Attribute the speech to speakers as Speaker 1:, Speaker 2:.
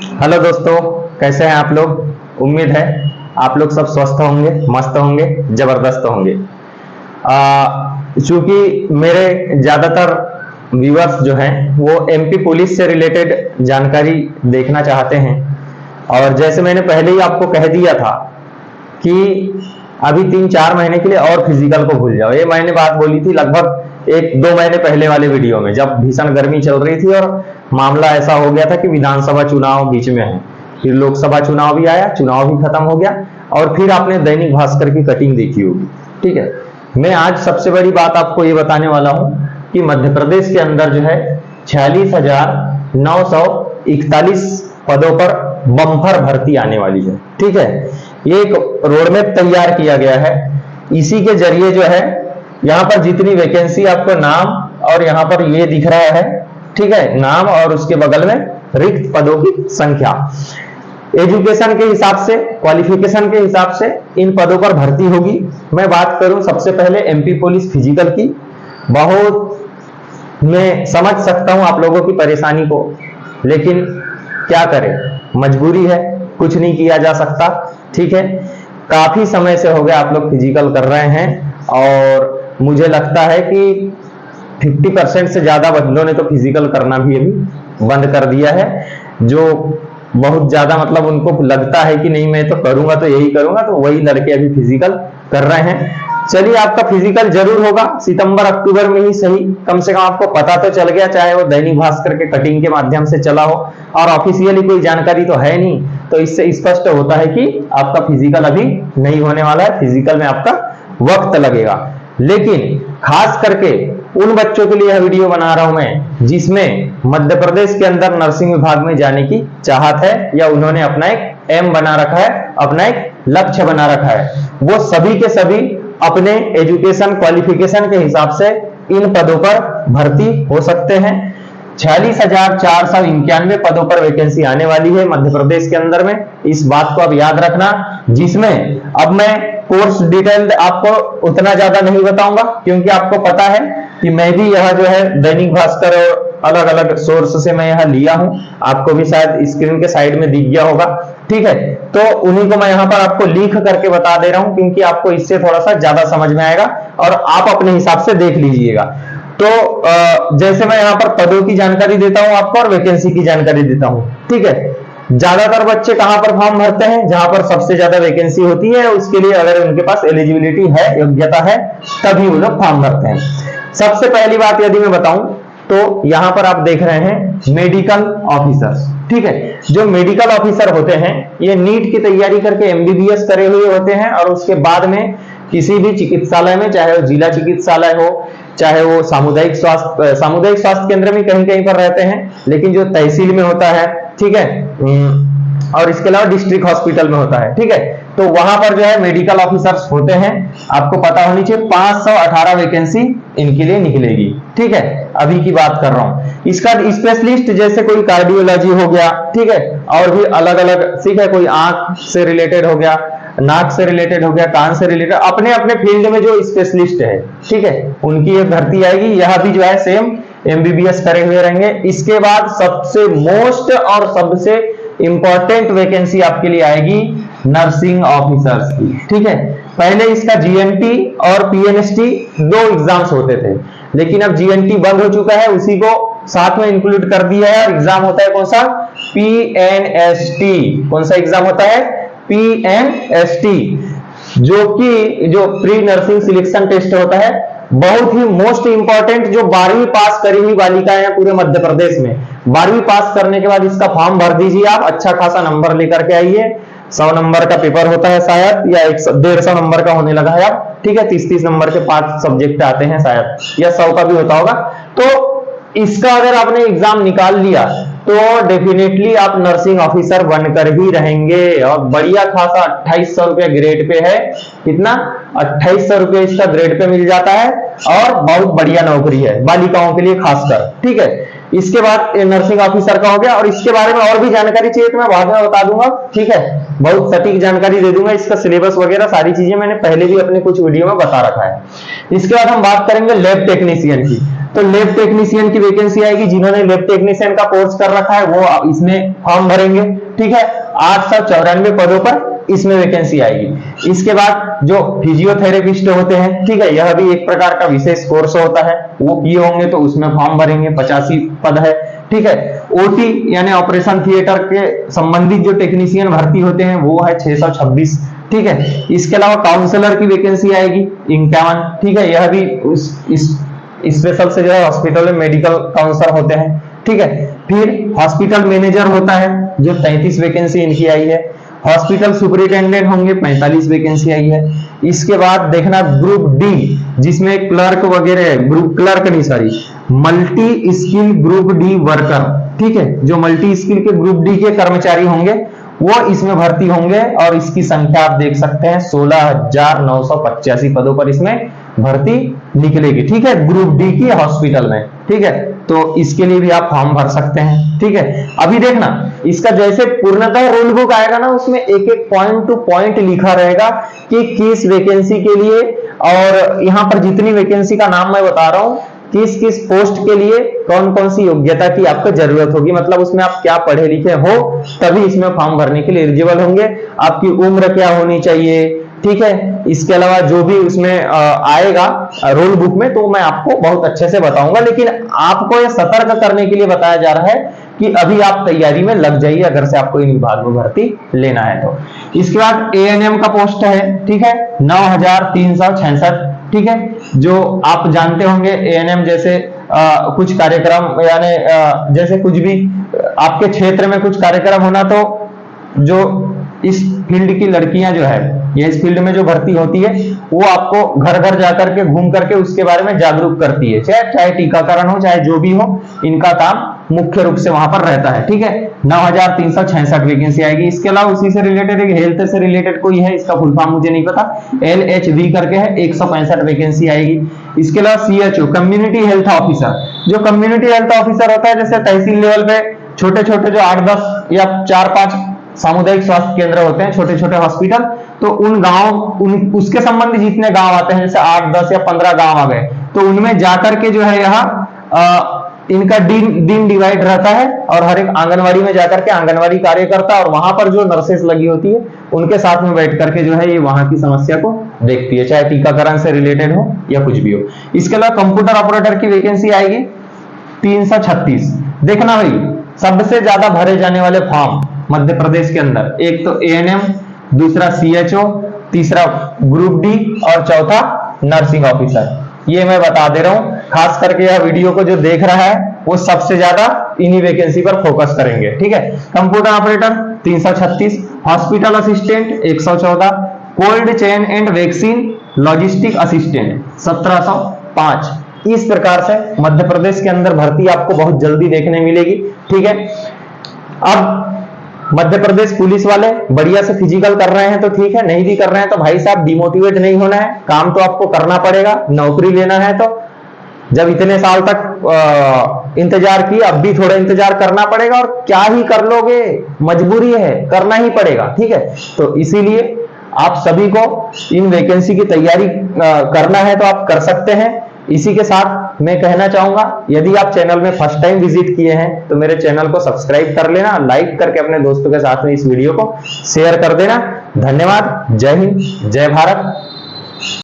Speaker 1: Hello दोस्तों, कैसे हैं आप लोग। उम्मीद है आप लोग सब स्वस्थ होंगे, मस्त होंगे, जबरदस्त होंगे। चूंकि मेरे ज्यादातर व्यूअर्स जो हैं वो एमपी पुलिस से रिलेटेड जानकारी देखना चाहते हैं, और जैसे मैंने पहले ही आपको कह दिया था कि अभी 3-4 महीने के लिए और फिजिकल को भूल जाओ। ये मैंने बात बोली थी लगभग 1-2 महीने पहले वाले वीडियो में, जब भीषण गर्मी चल रही थी और मामला ऐसा हो गया था कि विधानसभा चुनाव बीच में है, फिर लोकसभा चुनाव भी आया, चुनाव भी खत्म हो गया, और फिर आपने दैनिक भास्कर की कटिंग देखी होगी। ठीक है, मैं आज सबसे बड़ी बात आपको ये बताने वाला हूं कि मध्य प्रदेश के अंदर जो है 46,941 पदों पर बम्पर भर्ती आने वाली है। ठीक है, ये एक रोडमैप तैयार किया गया है। इसी के जरिए जो है यहाँ पर जितनी वैकेंसी आपको नाम और यहाँ पर ये दिख रहा है, ठीक है, नाम और उसके बगल में रिक्त पदों की संख्या, एजुकेशन के हिसाब से, क्वालिफिकेशन के हिसाब से इन पदों पर भर्ती होगी। मैं बात करूं सबसे पहले एमपी पुलिस फिजिकल की। बहुत मैं समझ सकता हूं आप लोगों की परेशानी को, लेकिन क्या करें, मजबूरी है, कुछ नहीं किया जा सकता। ठीक है, काफी समय से हो गया आप लोग फिजिकल कर रहे हैं, और मुझे लगता है कि 50% से ज्यादा बंदों ने तो फिजिकल करना भी अभी बंद कर दिया है। जो बहुत ज्यादा मतलब उनको लगता है कि नहीं मैं तो करूंगा, तो यही करूंगा, तो वही लड़के अभी फिजिकल कर रहे हैं। चलिए, आपका फिजिकल जरूर होगा सितंबर अक्टूबर में ही सही, कम से कम आपको पता तो चल गया, चाहे वो दैनिक भास्कर के कटिंग के माध्यम से चला हो, और ऑफिशियली कोई जानकारी तो है नहीं, तो इससे स्पष्ट होता है कि आपका फिजिकल अभी नहीं होने वाला है, फिजिकल में आपका वक्त लगेगा। लेकिन खास करके उन बच्चों के लिए यह वीडियो बना रहा हूं मैं जिसमें मध्य प्रदेश के अंदर नर्सिंग विभाग में जाने की चाहत है, या उन्होंने अपना एक एम बना रखा है, अपना एक लक्ष्य बना रखा है। वो सभी के सभी अपने एजुकेशन क्वालिफिकेशन के हिसाब से इन पदों पर भर्ती हो सकते हैं। 46,491 पदों पर वैकेंसी आने वाली है मध्य प्रदेश के अंदर में, इस बात को अब याद रखना। जिसमें अब मैं कोर्स डिटेल आपको उतना ज्यादा नहीं बताऊंगा, क्योंकि आपको पता है कि मैं भी यह जो है दैनिक भास्कर और अलग अलग सोर्स से मैं यह लिया हूं, आपको भी शायद स्क्रीन के साइड में दिख गया होगा। ठीक है, तो उन्हीं को मैं यहां पर आपको लिख करके बता दे रहा हूं, क्योंकि आपको इससे थोड़ा सा ज्यादा समझ में आएगा और आप अपने हिसाब से देख लीजिएगा। तो जैसे मैं यहाँ पर पदों की जानकारी देता हूं आपको और वैकेंसी की जानकारी देता हूं। ठीक है, ज्यादातर बच्चे कहां पर फॉर्म भरते हैं, जहां पर सबसे ज्यादा वैकेंसी होती है, उसके लिए अगर उनके पास एलिजिबिलिटी है, योग्यता है, तभी वो लोग फॉर्म भरते हैं। सबसे पहली बात यदि मैं बताऊं तो यहां पर आप देख रहे हैं मेडिकल ऑफिसर्स। ठीक है, जो मेडिकल ऑफिसर होते हैं ये नीट की तैयारी करके एमबीबीएस करे हुए होते हैं, और उसके बाद में किसी भी चिकित्सालय में, चाहे वो जिला चिकित्सालय हो, चाहे वो सामुदायिक स्वास्थ्य केंद्र में कहीं कहीं पर रहते हैं, लेकिन जो तहसील में होता है, ठीक है, और इसके अलावा डिस्ट्रिक्ट हॉस्पिटल में होता है। ठीक है, तो वहां पर जो है मेडिकल ऑफिसर्स होते हैं। आपको पता होनी चाहिए 518 वैकेंसी इनके लिए निकलेगी। ठीक है, अभी की बात कर रहा हूं। इसका स्पेशलिस्ट जैसे कोई कार्डियोलॉजी हो गया, ठीक है, और भी अलग अलग, ठीक है, कोई आंख से रिलेटेड हो गया, नाक से रिलेटेड हो गया, कान से रिलेटेड, अपने अपने फील्ड में जो स्पेशलिस्ट है, ठीक है, उनकी ये भर्ती आएगी। यह भी जो है सेम एमबीबीएस करे हुए रहेंगे। इसके बाद सबसे मोस्ट और सबसे इंपॉर्टेंट वैकेंसी आपके लिए आएगी नर्सिंग ऑफिसर्स की। ठीक है, पहले इसका जीएनटी और पीएनएसटी 2 एग्जाम्स होते थे, लेकिन अब जीएनटी बंद हो चुका है, उसी को साथ में इंक्लूड कर दिया है। एग्जाम होता है कौन सा, पीएनएसटी। कौन सा एग्जाम होता है, पीएनएसटी, जो कि जो प्री नर्सिंग सिलेक्शन टेस्ट होता है, बहुत ही मोस्ट इंपॉर्टेंट। जो 12वीं पास करी हुई बालिकाएं हैं पूरे मध्य प्रदेश में, 12वीं पास करने के बाद इसका फॉर्म भर दीजिए। आप अच्छा खासा नंबर लेकर के आइए। 100 नंबर का पेपर होता है शायद, या 150 नंबर का होने लगा है अब। ठीक है, 30-30 नंबर के 5 सब्जेक्ट आते हैं शायद, या 100 का भी होता होगा। तो इसका अगर आपने एग्जाम निकाल लिया तो डेफिनेटली आप नर्सिंग ऑफिसर बनकर ही रहेंगे, और बढ़िया खासा 2800 रुपये ग्रेड पे है। कितना, 2800 रुपये इसका ग्रेड पे मिल जाता है, और बहुत बढ़िया नौकरी है बालिकाओं के लिए खासकर। ठीक है, इसके बाद नर्सिंग ऑफिसर का हो गया, और इसके बारे में और भी जानकारी चाहिए तो मैं बाद में बता दूंगा। ठीक है, बहुत सटीक जानकारी दे दूंगा। इसका सिलेबस वगैरह सारी चीजें मैंने पहले भी अपने कुछ वीडियो में बता रखा है। इसके बाद हम बात करेंगे लैब टेक्नीशियन की। तो लैब टेक्नीशियन की वैकेंसी आएगी। जिन्होंने लैब टेक्नीशियन का कोर्स कर रखा है वो इसमें फॉर्म भरेंगे, ठीक है। 894 पदों पर इसमें वैकेंसी आएगी। इसके बाद जो फिजियोथेरेपिस्ट होते हैं, ठीक है, यह भी एक प्रकार का विशेष कोर्स होता है, वो किए होंगे तो उसमें फॉर्म भरेंगे, 85 पद है, ठीक है। ओटी यानी ऑपरेशन थिएटर के संबंधित जो टेक्नीशियन भर्ती होते हैं वो है 626, ठीक है। इसके अलावा काउंसलर की वैकेंसी आएगी 51, ठीक है। यह भी स्पेशल से जो है हॉस्पिटल में मेडिकल काउंसलर होते हैं, ठीक है। फिर हॉस्पिटल मैनेजर होता है जो 33 वैकेंसी इनकी आई है। हॉस्पिटल सुपरिटेंडेंट होंगे 45 वैकेंसी आई है। इसके बाद देखना ग्रुप डी, जिसमें क्लर्क वगैरह, ग्रुप क्लर्क नहीं sorry, multi skill group D worker, ठीक है। जो मल्टी स्किल के ग्रुप डी के कर्मचारी होंगे वो इसमें भर्ती होंगे और इसकी संख्या आप देख सकते हैं 16,985 पदों पर इसमें भर्ती निकलेगी, ठीक है, ग्रुप डी की हॉस्पिटल में, ठीक है। तो इसके लिए भी आप फॉर्म भर सकते हैं, ठीक है। अभी देखना इसका जैसे पूर्णतः रूल बुक आएगा ना, उसमें एक एक पॉइंट टू पॉइंट लिखा रहेगा कि किस वैकेंसी के लिए, और यहाँ पर जितनी वैकेंसी का नाम मैं बता रहा हूं, किस किस पोस्ट के लिए कौन कौन सी योग्यता की आपको जरूरत होगी, मतलब उसमें आप क्या पढ़े लिखे हो तभी इसमें फॉर्म भरने के लिए एलिजिबल होंगे। आपकी उम्र क्या होनी चाहिए, ठीक है। इसके अलावा जो भी उसमें आएगा रोल बुक में तो मैं आपको बहुत अच्छे से बताऊंगा, लेकिन आपको यह सतर्क करने के लिए बताया जा रहा है कि अभी आप तैयारी में लग जाइए अगर से आपको इन विभाग में भर्ती लेना है तो। इसके बाद एएनएम का पोस्ट है, ठीक है, 9,366, ठीक है। जो आप जानते होंगे एएनएम जैसे कुछ कार्यक्रम यानी जैसे कुछ भी आपके क्षेत्र में कुछ कार्यक्रम होना तो जो इस फील्ड की लड़कियां जो है ये इस फील्ड में जो भर्ती होती है वो आपको घर घर जाकर के घूम करके उसके बारे में जागरूक करती है, चाहे टीकाकरण हो चाहे जो भी हो, इनका काम मुख्य रूप से वहां पर रहता है, ठीक है। 9,366 वैकेंसी आएगी। इसके अलावा उसी से रिलेटेड एक हेल्थ से रिलेटेड कोई है, इसका फुल फॉर्म मुझे नहीं पता, LHV करके है, 165 वैकेंसी आएगी। इसके अलावा CHO कम्युनिटी हेल्थ ऑफिसर, जो कम्युनिटी हेल्थ ऑफिसर होता है जैसे तहसील लेवल पे छोटे छोटे जो 8-10 या 4-5 सामुदायिक स्वास्थ्य केंद्र होते हैं, छोटे छोटे हॉस्पिटल, तो उन गांव उसके संबंधी जितने गांव आते हैं जैसे 8, 10 या 15 गांव आ गए तो उनमें जाकर के जो है यहाँ इनका दिन डिवाइड रहता है और हर एक आंगनवाड़ी में जाकर के आंगनवाड़ी कार्यकर्ता और वहां पर जो नर्सेस लगी होती है उनके साथ में बैठ करके जो है ये वहां की समस्या को देखती है, चाहे टीकाकरण से रिलेटेड हो या कुछ भी हो। इसके अलावा कंप्यूटर ऑपरेटर की वैकेंसी आएगी 336। देखना भाई सबसे ज्यादा भरे जाने वाले फॉर्म मध्य प्रदेश के अंदर, एक तो एएनएम, दूसरा CHO, तीसरा ग्रुप डी और चौथा नर्सिंग ऑफिसर। ये मैं बता दे रहा हूं, खास करके यह वीडियो को जो देख रहा है वो सबसे ज्यादा इन्हीं वैकेंसी पर फोकस करेंगे, ठीक है। Computer operator 336, hospital assistant 114, cold chain and vaccine logistic assistant 1705। इस प्रकार से मध्य प्रदेश के अंदर भर्ती आपको बहुत जल्दी देखने मिलेगी, ठीक है। अब मध्य प्रदेश पुलिस वाले बढ़िया से फिजिकल कर रहे हैं तो ठीक है, नहीं भी कर रहे हैं तो भाई साहब डिमोटिवेट नहीं होना है, काम तो आपको करना पड़ेगा। नौकरी लेना है तो जब इतने साल तक इंतजार की, अब भी थोड़ा इंतजार करना पड़ेगा, और क्या ही कर लोगे, मजबूरी है, करना ही पड़ेगा, ठीक है। तो इसीलिए आप सभी को इन वैकेंसी की तैयारी करना है तो आप कर सकते हैं। इसी के साथ मैं कहना चाहूंगा, यदि आप चैनल में फर्स्ट टाइम विजिट किए हैं तो मेरे चैनल को सब्सक्राइब कर लेना, लाइक करके अपने दोस्तों के साथ में इस वीडियो को शेयर कर देना। धन्यवाद। जय हिंद, जय भारत।